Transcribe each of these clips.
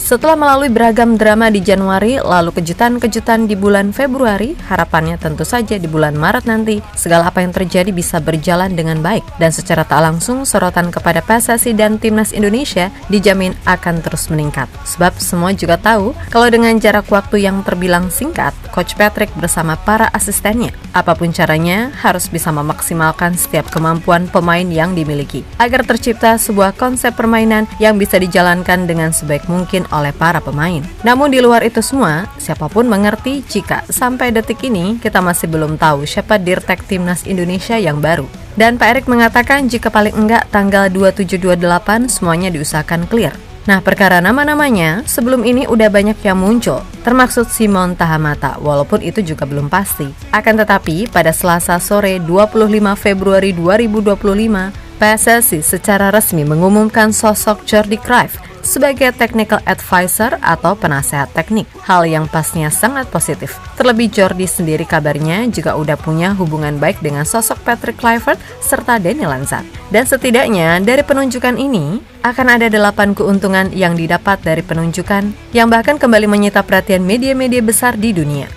Setelah melalui beragam drama di Januari, lalu kejutan-kejutan di bulan Februari, harapannya tentu saja di bulan Maret nanti, segala apa yang terjadi bisa berjalan dengan baik. Dan secara tak langsung, sorotan kepada PSSI dan Timnas Indonesia dijamin akan terus meningkat. Sebab semua juga tahu, kalau dengan jarak waktu yang terbilang singkat, Coach Patrick bersama para asistennya, apapun caranya, harus bisa memaksimalkan setiap kemampuan pemain yang dimiliki, agar tercipta sebuah konsep permainan yang bisa dijalankan dengan sebaik mungkin oleh para pemain. Namun di luar itu semua, siapapun mengerti jika sampai detik ini kita masih belum tahu siapa Dirtek Timnas Indonesia yang baru. Dan Pak Erick mengatakan jika paling enggak tanggal 27-28 semuanya diusahakan clear. Nah, perkara nama-namanya sebelum ini udah banyak yang muncul, termaksud Simon Tahamata, walaupun itu juga belum pasti. Akan tetapi, pada Selasa sore 25 Februari 2025, PSSI secara resmi mengumumkan sosok Jordi Cruyff sebagai technical advisor atau penasehat teknik, hal yang pastinya sangat positif. Terlebih Jordi sendiri kabarnya juga udah punya hubungan baik dengan sosok Patrick Kluivert serta Dani Lanzat. Dan setidaknya dari penunjukan ini akan ada 8 keuntungan yang didapat dari penunjukan yang bahkan kembali menyita perhatian media-media besar di dunia.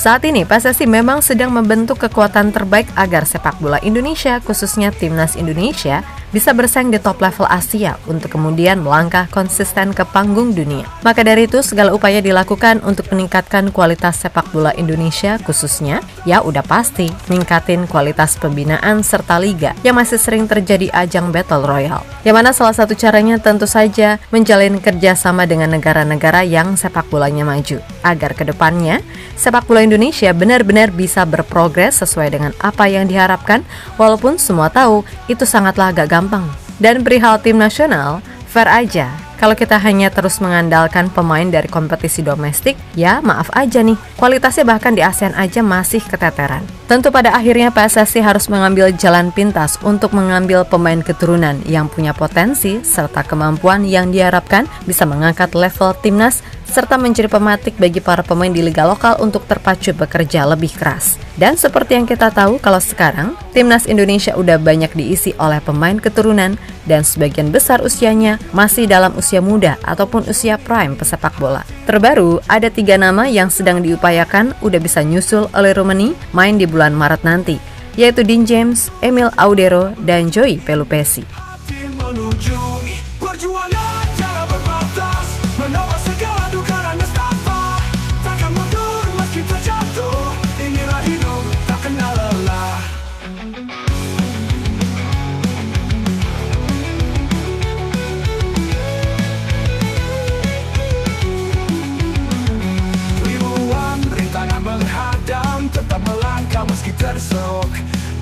Saat ini PSSI memang sedang membentuk kekuatan terbaik agar sepak bola Indonesia, khususnya Timnas Indonesia, bisa bersaing di top level Asia untuk kemudian melangkah konsisten ke panggung dunia. Maka dari itu segala upaya dilakukan untuk meningkatkan kualitas sepak bola Indonesia, khususnya ya udah pasti meningkatin kualitas pembinaan serta liga yang masih sering terjadi ajang battle royale. Yang mana salah satu caranya tentu saja menjalin kerjasama dengan negara-negara yang sepak bolanya maju, agar kedepannya sepak bola Indonesia benar-benar bisa berprogres sesuai dengan apa yang diharapkan, walaupun semua tahu itu sangatlah agak gampang. Dan perihal tim nasional, fair aja kalau kita hanya terus mengandalkan pemain dari kompetisi domestik, ya maaf aja nih, kualitasnya bahkan di ASEAN aja masih keteteran. Tentu pada akhirnya PSSI harus mengambil jalan pintas untuk mengambil pemain keturunan yang punya potensi serta kemampuan yang diharapkan bisa mengangkat level timnas serta menjadi pematik bagi para pemain di liga lokal untuk terpacu bekerja lebih keras. Dan seperti yang kita tahu kalau sekarang, Timnas Indonesia udah banyak diisi oleh pemain keturunan dan sebagian besar usianya masih dalam usia muda ataupun usia prime pesepak bola. Terbaru, ada 3 nama yang sedang diupayakan udah bisa nyusul oleh Romani main di bulan Maret nanti, yaitu Dean James, Emil Audero, dan Joey Pelupesi.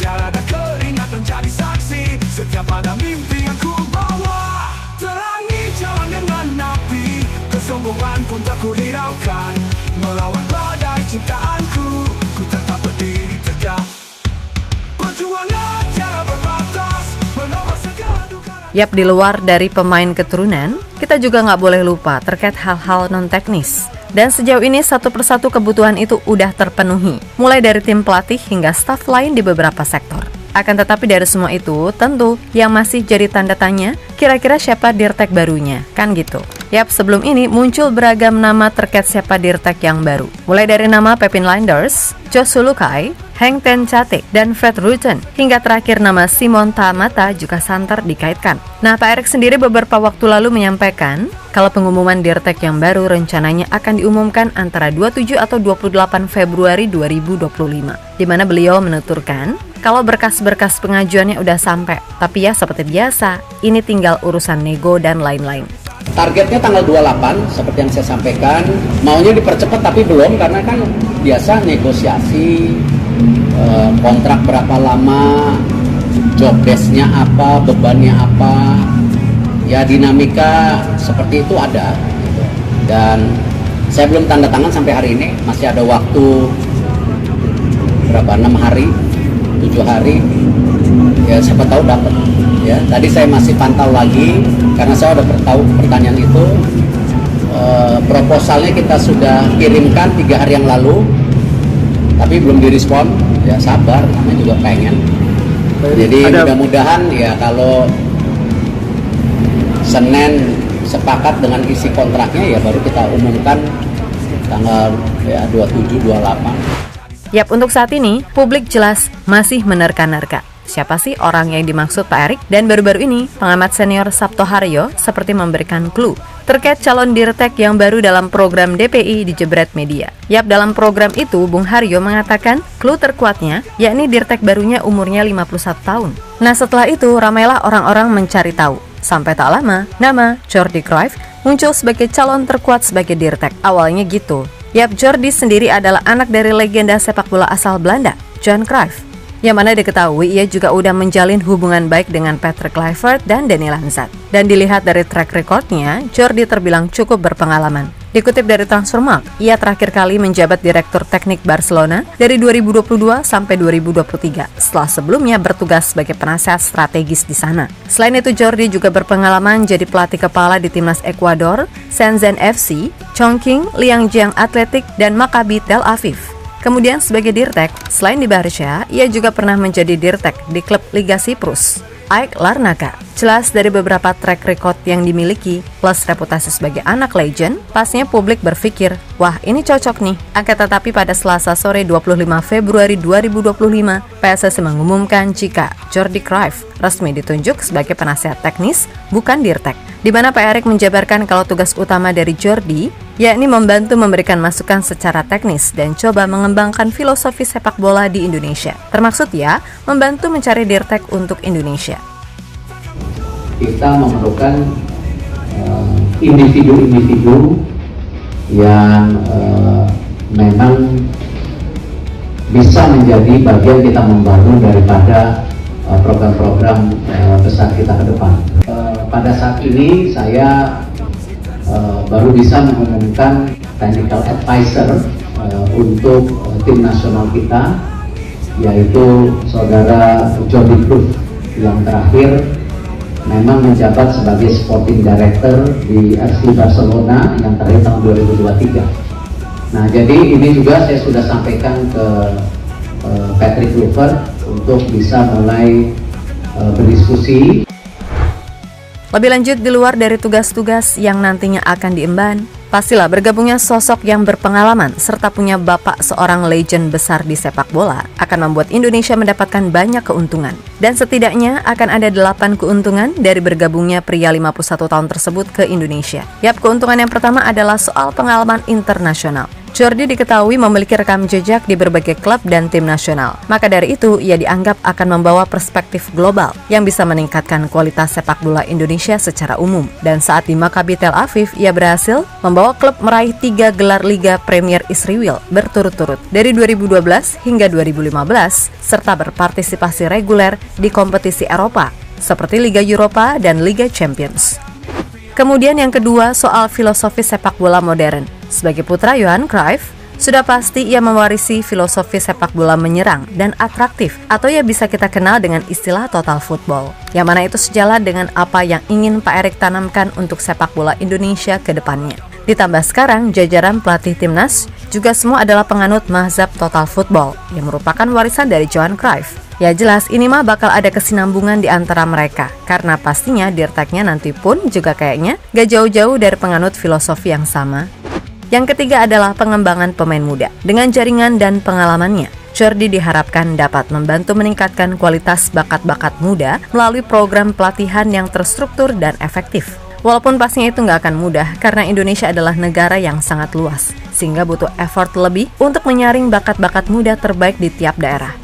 Darah keringat menjadi saksi setiap pada mimpi yang ku bawa. Terangi jalan dengan api, kesombongan pun tak ku hiraukan. Melawan badai cintaanku, ku tetap berdiri tegak. Perjuangan tiada berbatas, menolak segala duka. Yap, di luar dari pemain keturunan, kita juga nggak boleh lupa terkait hal-hal non-teknis. Dan sejauh ini satu persatu kebutuhan itu udah terpenuhi, mulai dari tim pelatih hingga staf lain di beberapa sektor. Akan tetapi dari semua itu, tentu yang masih jadi tanda tanya, kira-kira siapa Dirtek barunya, kan gitu. Yap, sebelum ini muncul beragam nama terkait siapa Dirtek yang baru. Mulai dari nama Pepin Lijnders, Jos Lukai, Henk ten Cate, dan Fred Rutten, hingga terakhir nama Simon Tahamata juga santer dikaitkan. Nah, Pak Erick sendiri beberapa waktu lalu menyampaikan kalau pengumuman Dirtek yang baru rencananya akan diumumkan antara 27 atau 28 Februari 2025, di mana beliau menuturkan kalau berkas-berkas pengajuannya udah sampai, tapi ya seperti biasa, ini tinggal urusan nego dan lain-lain. Targetnya tanggal 28, seperti yang saya sampaikan, maunya dipercepat tapi belum, karena kan biasa negosiasi, kontrak berapa lama, job desk-nya apa, bebannya apa, ya dinamika seperti itu ada. Dan saya belum tanda tangan sampai hari ini, masih ada waktu berapa, 6 hari, 7 hari, ya siapa tahu dapat. Ya, tadi saya masih pantau lagi karena saya udah tahu pertanyaan itu. Proposalnya kita sudah kirimkan 3 hari yang lalu, tapi belum direspon. ya sabar, namanya juga pengen. Jadi mudah-mudahan ya kalau Senin sepakat dengan isi kontraknya ya baru kita umumkan tanggal ya 27-28. Yap, untuk saat ini publik jelas masih menerka-nerka. Siapa sih orang yang dimaksud Pak Erick? Dan baru-baru ini pengamat senior Sabto Haryo seperti memberikan clue terkait calon dirtek yang baru dalam program DPI di Jebret Media. Yap, dalam program itu Bung Haryo mengatakan clue terkuatnya yakni dirtek barunya umurnya 51 tahun. Nah, setelah itu ramailah orang-orang mencari tahu. Sampai tak lama, nama Jordi Cruyff muncul sebagai calon terkuat sebagai dirtek. Awalnya gitu. Yap, Jordi sendiri adalah anak dari legenda sepak bola asal Belanda, Johan Cruyff. Yang mana diketahui ia juga udah menjalin hubungan baik dengan Patrick Kluivert dan Danny Lanzat. Dan dilihat dari track recordnya, Jordi terbilang cukup berpengalaman. Dikutip dari Transfermarkt, ia terakhir kali menjabat Direktur Teknik Barcelona dari 2022 sampai 2023, setelah sebelumnya bertugas sebagai penasehat strategis di sana. Selain itu, Jordi juga berpengalaman jadi pelatih kepala di timnas Ekuador, Shenzhen FC, Chongqing, Liangjiang Athletic, dan Maccabi Tel Aviv. Kemudian sebagai dirtek, selain di Barca, ia juga pernah menjadi dirtek di klub Liga Siprus, AEK Larnaca. Jelas dari beberapa track record yang dimiliki, plus reputasi sebagai anak legend, pastinya publik berpikir, wah ini cocok nih. Akan tetapi pada Selasa sore 25 Februari 2025, PSSI mengumumkan jika Jordi Cruyff resmi ditunjuk sebagai penasehat teknis, bukan dirtek. Di mana Pak Erick menjabarkan kalau tugas utama dari Jordi, yakni membantu memberikan masukan secara teknis dan coba mengembangkan filosofi sepak bola di Indonesia. Termaksud ya, membantu mencari dirtek untuk Indonesia. Kita memerlukan individu-individu yang memang bisa menjadi bagian kita membangun daripada program-program besar kita ke depan. Pada saat ini saya baru bisa mengumumkan technical advisor untuk tim nasional kita, yaitu saudara Jordi Cruyff yang terakhir memang menjabat sebagai sporting director di FC Barcelona yang terakhir tahun 2023. Nah, jadi ini juga saya sudah sampaikan ke Patrick Kluivert untuk bisa mulai berdiskusi. Lebih lanjut, di luar dari tugas-tugas yang nantinya akan diemban, pastilah bergabungnya sosok yang berpengalaman serta punya bapak seorang legend besar di sepak bola akan membuat Indonesia mendapatkan banyak keuntungan. Dan setidaknya akan ada 8 keuntungan dari bergabungnya pria 51 tahun tersebut ke Indonesia. Yap, keuntungan yang pertama adalah soal pengalaman internasional. Jordi diketahui memiliki rekam jejak di berbagai klub dan tim nasional. Maka dari itu, ia dianggap akan membawa perspektif global yang bisa meningkatkan kualitas sepak bola Indonesia secara umum. Dan saat di Maccabi Tel Aviv, ia berhasil membawa klub meraih 3 gelar Liga Premier Israel berturut-turut dari 2012 hingga 2015, serta berpartisipasi reguler di kompetisi Eropa seperti Liga Eropa dan Liga Champions. Kemudian yang kedua, soal filosofi sepak bola modern. Sebagai putra Johan Cruyff, sudah pasti ia mewarisi filosofi sepak bola menyerang dan atraktif, atau ya bisa kita kenal dengan istilah total football. Yang mana itu sejalan dengan apa yang ingin Pak Erick tanamkan untuk sepak bola Indonesia ke depannya. Ditambah sekarang jajaran pelatih timnas juga semua adalah penganut mazhab total football yang merupakan warisan dari Johan Cruyff. Ya jelas ini mah bakal ada kesinambungan di antara mereka, karena pastinya dirteknya nanti pun juga kayaknya gak jauh-jauh dari penganut filosofi yang sama. Yang ketiga adalah pengembangan pemain muda. Dengan jaringan dan pengalamannya, Jordi diharapkan dapat membantu meningkatkan kualitas bakat-bakat muda melalui program pelatihan yang terstruktur dan efektif. Walaupun pastinya itu nggak akan mudah karena Indonesia adalah negara yang sangat luas, sehingga butuh effort lebih untuk menyaring bakat-bakat muda terbaik di tiap daerah.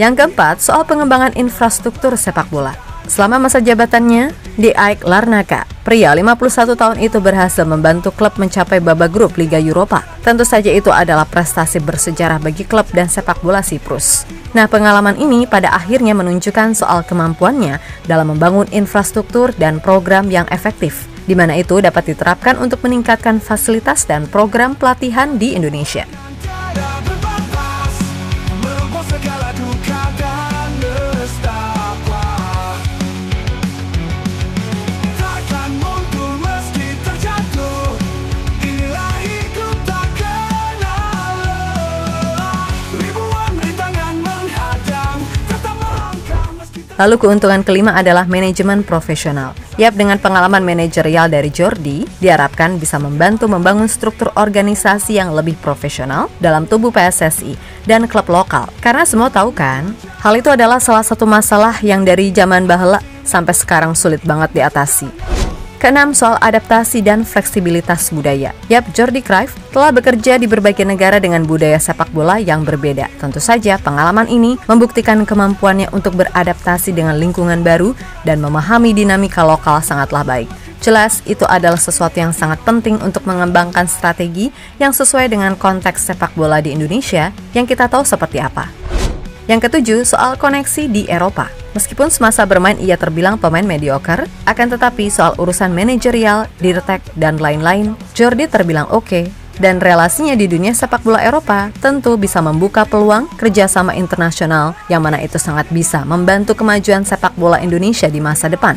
Yang keempat, soal pengembangan infrastruktur sepak bola. Selama masa jabatannya di AEK Larnaca, pria 51 tahun itu berhasil membantu klub mencapai babak grup Liga Eropa. Tentu saja itu adalah prestasi bersejarah bagi klub dan sepak bola Siprus. Nah, pengalaman ini pada akhirnya menunjukkan soal kemampuannya dalam membangun infrastruktur dan program yang efektif, di mana itu dapat diterapkan untuk meningkatkan fasilitas dan program pelatihan di Indonesia. Lalu keuntungan kelima adalah manajemen profesional. Yap, dengan pengalaman manajerial dari Jordi, diharapkan bisa membantu membangun struktur organisasi yang lebih profesional dalam tubuh PSSI dan klub lokal. Karena semua tahu kan, hal itu adalah salah satu masalah yang dari zaman baheula sampai sekarang sulit banget diatasi. Keenam, soal adaptasi dan fleksibilitas budaya. Yap, Jordi Cruyff telah bekerja di berbagai negara dengan budaya sepak bola yang berbeda. Tentu saja pengalaman ini membuktikan kemampuannya untuk beradaptasi dengan lingkungan baru dan memahami dinamika lokal sangatlah baik. Jelas, itu adalah sesuatu yang sangat penting untuk mengembangkan strategi yang sesuai dengan konteks sepak bola di Indonesia yang kita tahu seperti apa. Yang ketujuh, soal koneksi di Eropa. Meskipun semasa bermain ia terbilang pemain mediocre, akan tetapi soal urusan manajerial, dirtek, dan lain-lain, Jordi terbilang oke. Dan relasinya di dunia sepak bola Eropa tentu bisa membuka peluang kerjasama internasional yang mana itu sangat bisa membantu kemajuan sepak bola Indonesia di masa depan.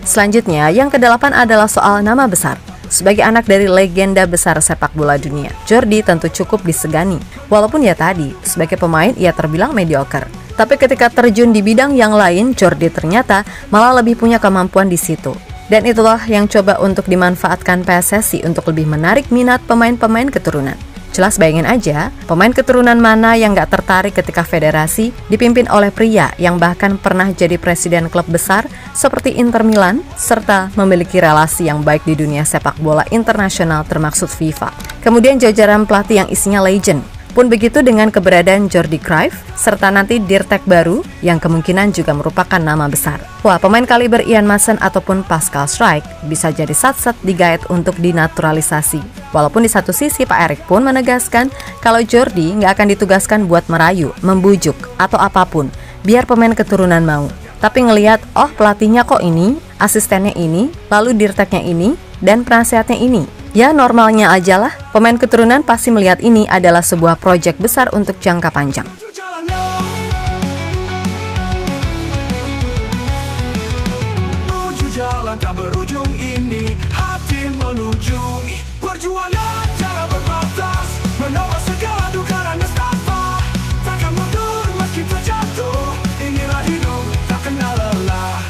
Selanjutnya, yang kedelapan adalah soal nama besar. Sebagai anak dari legenda besar sepak bola dunia, Jordi tentu cukup disegani. Walaupun ya tadi, sebagai pemain ia terbilang mediocre. Tapi ketika terjun di bidang yang lain, Jordi ternyata malah lebih punya kemampuan di situ. Dan itulah yang coba untuk dimanfaatkan PSSI untuk lebih menarik minat pemain-pemain keturunan. Jelas bayangin aja, pemain keturunan mana yang gak tertarik ketika federasi dipimpin oleh pria yang bahkan pernah jadi presiden klub besar seperti Inter Milan, serta memiliki relasi yang baik di dunia sepak bola internasional termasuk FIFA. Kemudian jajaran pelatih yang isinya legend. Pun begitu dengan keberadaan Jordi Cruyff, serta nanti dirtek baru yang kemungkinan juga merupakan nama besar. Wah, pemain kaliber Ian Mason ataupun Pascal Struijk bisa jadi sat-sat digait untuk dinaturalisasi. Walaupun di satu sisi Pak Erik pun menegaskan kalau Jordi nggak akan ditugaskan buat merayu, membujuk, atau apapun, biar pemain keturunan mau. Tapi ngelihat, oh pelatihnya kok ini, asistennya ini, lalu dirteknya ini, dan penasihatnya ini. Ya normalnya aja lah, pemain keturunan pasti melihat ini adalah sebuah proyek besar untuk jangka panjang. Menuju jalan tak berujung ini, hati menuju perjuangan jangan berbatas, menolak segala duka dan nestapa, takkan mundur meski terjatuh, inilah hidup tak kenal lelah.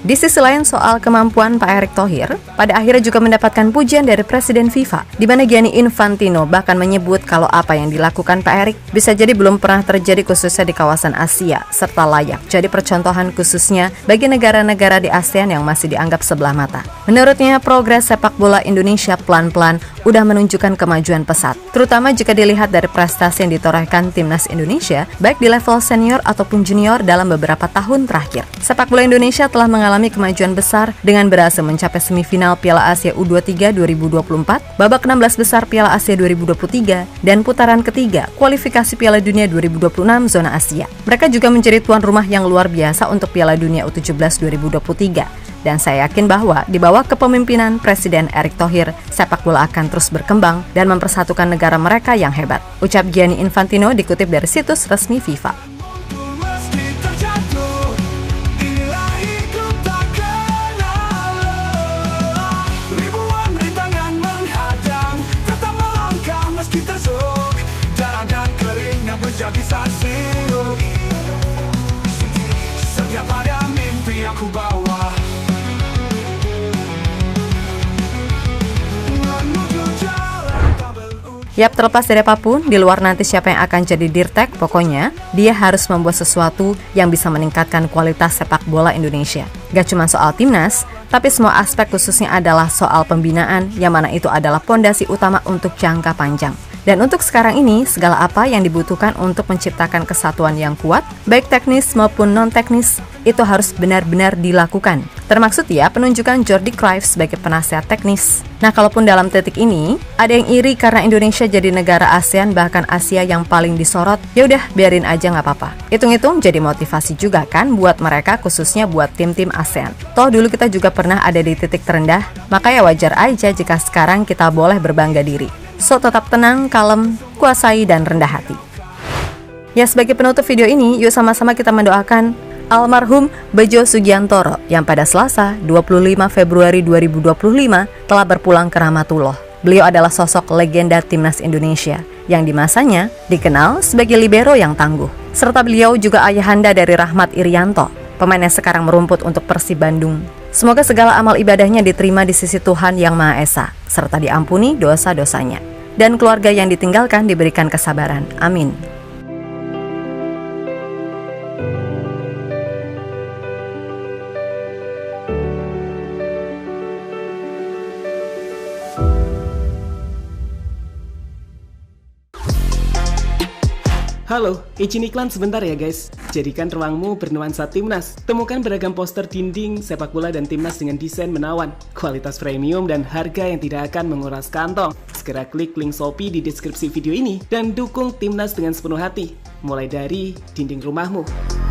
Di sisi lain, soal kemampuan Pak Erick Thohir pada akhirnya juga mendapatkan pujian dari Presiden FIFA, di mana Gianni Infantino bahkan menyebut kalau apa yang dilakukan Pak Erick bisa jadi belum pernah terjadi khususnya di kawasan Asia, serta layak jadi percontohan khususnya bagi negara-negara di ASEAN yang masih dianggap sebelah mata. Menurutnya, progres sepak bola Indonesia pelan-pelan udah menunjukkan kemajuan pesat, terutama jika dilihat dari prestasi yang ditorehkan timnas Indonesia, baik di level senior ataupun junior dalam beberapa tahun terakhir. Sepak bola Indonesia telah mengalami kemajuan besar dengan berhasil mencapai semifinal Piala Asia U23 2024, babak 16 besar Piala Asia 2023, dan putaran ketiga kualifikasi Piala Dunia 2026 zona Asia. Mereka juga menjadi tuan rumah yang luar biasa untuk Piala Dunia U17 2023. Dan saya yakin bahwa di bawah kepemimpinan Presiden Erick Thohir, sepak bola akan terus berkembang dan mempersatukan negara mereka yang hebat. Ucap Gianni Infantino dikutip dari situs resmi FIFA. Jadi saksi, setiap ada mimpi yang ku bawa. Yap, terlepas dari apapun, di luar nanti siapa yang akan jadi dirtek, pokoknya dia harus membuat sesuatu yang bisa meningkatkan kualitas sepak bola Indonesia. Gak cuma soal timnas, tapi semua aspek khususnya adalah soal pembinaan, yang mana itu adalah pondasi utama untuk jangka panjang. Dan untuk sekarang ini, segala apa yang dibutuhkan untuk menciptakan kesatuan yang kuat, baik teknis maupun non-teknis, itu harus benar-benar dilakukan. Termaksud ya penunjukan Jordi Cruyff sebagai penasihat teknis. Nah, kalaupun dalam titik ini ada yang iri karena Indonesia jadi negara ASEAN bahkan Asia yang paling disorot, ya udah biarin aja nggak apa-apa. Hitung-hitung jadi motivasi juga kan buat mereka, khususnya buat tim-tim ASEAN. Toh dulu kita juga pernah ada di titik terendah, maka ya wajar aja jika sekarang kita boleh berbangga diri. So tetap tenang, kalem, kuasai dan rendah hati. Ya, sebagai penutup video ini, yuk sama-sama kita mendoakan almarhum Bejo Sugiantoro yang pada Selasa 25 Februari 2025 telah berpulang ke rahmatullah. Beliau adalah sosok legenda timnas Indonesia yang di masanya dikenal sebagai libero yang tangguh. Serta beliau juga ayahanda dari Rahmat Irianto, pemain yang sekarang merumput untuk Persib Bandung. Semoga segala amal ibadahnya diterima di sisi Tuhan Yang Maha Esa, serta diampuni dosa-dosanya. Dan keluarga yang ditinggalkan diberikan kesabaran. Amin. Halo, izin iklan sebentar ya guys. Jadikan ruangmu bernuansa timnas. Temukan beragam poster dinding, sepak bola dan timnas dengan desain menawan, kualitas premium dan harga yang tidak akan menguras kantong. Segera klik link Shopee di deskripsi video ini dan dukung timnas dengan sepenuh hati. Mulai dari dinding rumahmu.